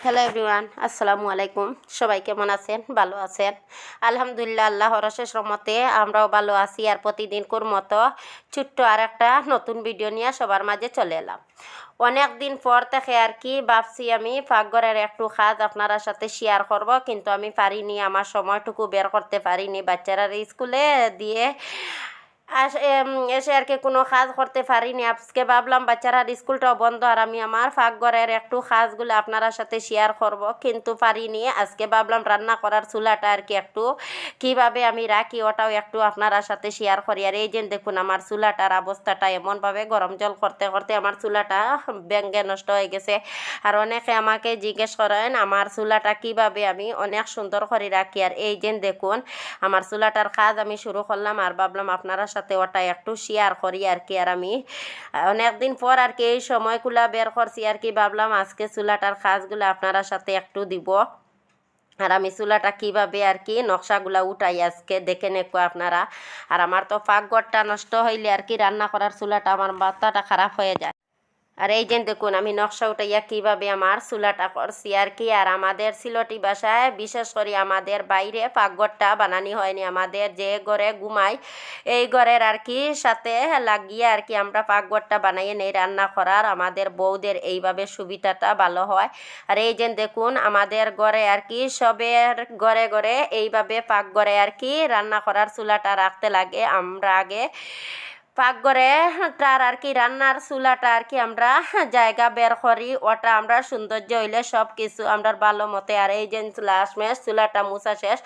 Hello everyone, আসসালামু আলাইকুম। সবাই কেমন আছেন? ভালো আছেন? আলহামদুলিল্লাহ, আল্লাহর অশেষ রহমতে আমরাও ভালো আছি। আর প্রতিদিনকার মতো ছোট্ট আর একটা নতুন ভিডিও নিয়ে সবার মাঝে চলে এলাম। অনেক দিন পর থেকে আর কি ভাবছি আমি পাকঘরের একটু কাজ আপনারা সাথে শেয়ার করব, কিন্তু আমি পারিনি, আমার সময়টুকু বের করতে পারিনি। বাচ্চারা স্কুলে দিয়ে এসে আর কি কোনো কাজ করতে পারিনি। আজকে ভাবলাম বাচ্চারার স্কুলটাও বন্ধ, আর আমি আমার পাকঘরের একটু কাজগুলো আপনারা সাথে শেয়ার করব, কিন্তু পারিনি। আজকে ভাবলাম রান্না করার চুলাটা আর কি একটু কিভাবে আমি রাখি ওটাও একটু আপনারা সাথে শেয়ার করি। আর এই যে দেখুন আমার চুলাটার অবস্থাটা এমনভাবে, গরম জল করতে করতে আমার চুলাটা ব্যঙ্গে নষ্ট হয়ে গেছে। আর অনেকে আমাকে জিজ্ঞেস করেন আমার চুলাটা কিভাবে আমি অনেক সুন্দর করে রাখি। আর এই যে দেখুন আমার চুলাটার কাজ আমি শুরু করলাম, আর ভাবলাম আপনারা সাথে ওটা একটু শেয়ার করি আর কি। আর আমি অনেকদিন পর আর কি এই সময়গুলা বের করছি আর কি, ভাবলাম আজকে চুলাটার কাজগুলো আপনারা সাথে একটু দিব। আর আমি চুলাটা কীভাবে আর কি নকশাগুলা উঠাই আজকে দেখে নেকো আপনারা। আর আমার তো পাকঘরটা নষ্ট হইলে আর কি রান্না করার চুলাটা আমার মাথাটা খারাপ হয়ে যায়। আর এই যে দেখুন আমি নকশা উঠাইয়া কীভাবে আমার চুলাটা করছি আর কি। আর আমাদের সিলটি বাসায় বিশেষ করে আমাদের বাইরে পাকঘরটা বানানি হয়নি, আমাদের যে ঘরে ঘুমাই এই ঘরের আর কি সাথে লাগিয়ে আর কি আমরা পাকঘরটা বানাইয়ে নেই রান্না করার। আমাদের বউদের এইভাবে সুবিধাটা ভালো হয়। আর এই যে দেখুন আমাদের ঘরে আর কি সবের ঘরে ঘরে এইভাবে পাকঘরে আর কি রান্না করার চুলাটা রাখতে লাগে। আমরা আগে পাকঘরে তার আর কি রান্নার চুলাটা আর কি আমরা জায়গা বের করি, ওটা আমরা সৌন্দর্য হইলে সব কিছু আমরা ভালো মতে। আর এই যে লাস্টমেশ চুলাটা মুছা শেষ,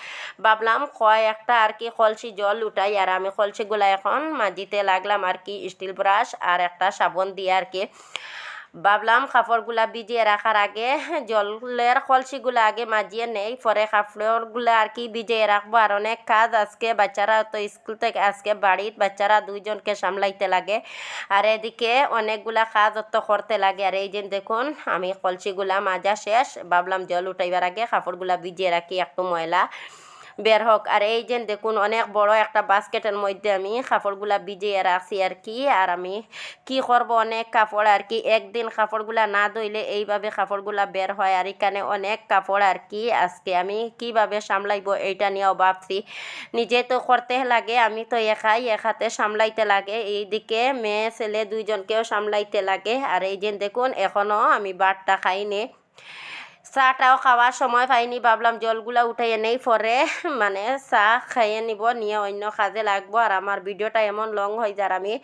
ভাবলাম কয়েকটা আর কি কলসি জল উঠাই। আর আমি কলসিগুলো এখন মাজিতে লাগলাম আর কি স্টিল ব্রাশ আর একটা সাবান দিয়ে আর কি। ভাবলাম কাপড়গুলা ভিজিয়ে রাখার আগে জলের কলসিগুলো আগে মাজিয়ে নেই, পরে কাপড়গুলো আর কি ভিজিয়ে রাখবো। আর অনেক কাজ আজকে বাচ্চারা তো স্কুল থেকে আজকে বাড়ির বাচ্চারা দুইজনকে সামলাইতে লাগে, আর এদিকে অনেকগুলা কাজ তো করতে লাগে। আর এই যে দেখুন আমি কলসিগুলা মাজা শেষ, ভাবলাম জল উঠাইবার আগে কাপড়গুলা ভিজিয়ে রাখি একটু ময়লা বের হোক। আর এই যে দেখুন অনেক বড় একটা বাস্কেটের মধ্যে আমি কাপড়গুলা ভিজিয়ে রাখছি আর কি। আর আমি কি করব, অনেক কাপড় আর কি একদিন কাপড়গুলা না ধুইলে এইভাবে কাপড়গুলা বের হয়। আর এখানে অনেক কাপড় আর কি আজকে আমি কিভাবে সামলাইব এইটা নিয়েও ভাবছি। নিজে তো করতে লাগে, আমি তো একাই এক হাতে সামলাইতে লাগে, এইদিকে মেয়ে ছেলে দুইজনকেও সামলাইতে লাগে। আর এই যে দেখুন এখনও আমি ভাতটা খাইনি, চাটাও খাওয়ার সময় পাইনি, ভাবলাম জলগুলা উঠাইয়ে নেই, পরে মানে চা খাইয়ে নিব, নিয়ে অন্য কাজে লাগবো। আর আমার ভিডিওটা এমন লং হয়ে যায়, আমি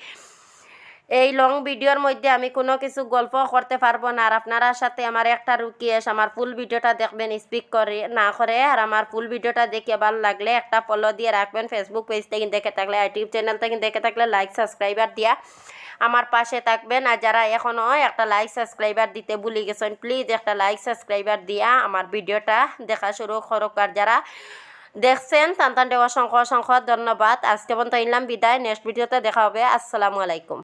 এই লং ভিডিওর মধ্যে আমি কোনো কিছু গল্প করতে পারবো না। আর আপনারা সাথে আমার একটা রিকোয়েস্ট, আমার ফুল ভিডিওটা দেখবেন স্পিক করে না করে। আর আমার ফুল ভিডিওটা দেখে ভালো লাগলে একটা ফলো দিয়ে রাখবেন। ফেসবুক পেজ থেকে দেখে থাকলে, ইউটিউব চ্যানেল থেকে দেখে থাকলে লাইক সাবস্ক্রাইবার দিয়া আমার পাশে থাকবেন। আর যারা এখনও একটা লাইক সাবস্ক্রাইবার দিতে ভুলে গেছেন, প্লিজ একটা লাইক সাবস্ক্রাইবার দিয়া আমার ভিডিওটা দেখা শুরু করুক। আর যারা দেখছেন তান্তানটে অসংখ্য অসংখ্য ধন্যবাদ। আজকে পর্যন্ত ইনলাম বিদায়, নেক্সট ভিডিওতে দেখা হবে। আসসালামু আলাইকুম।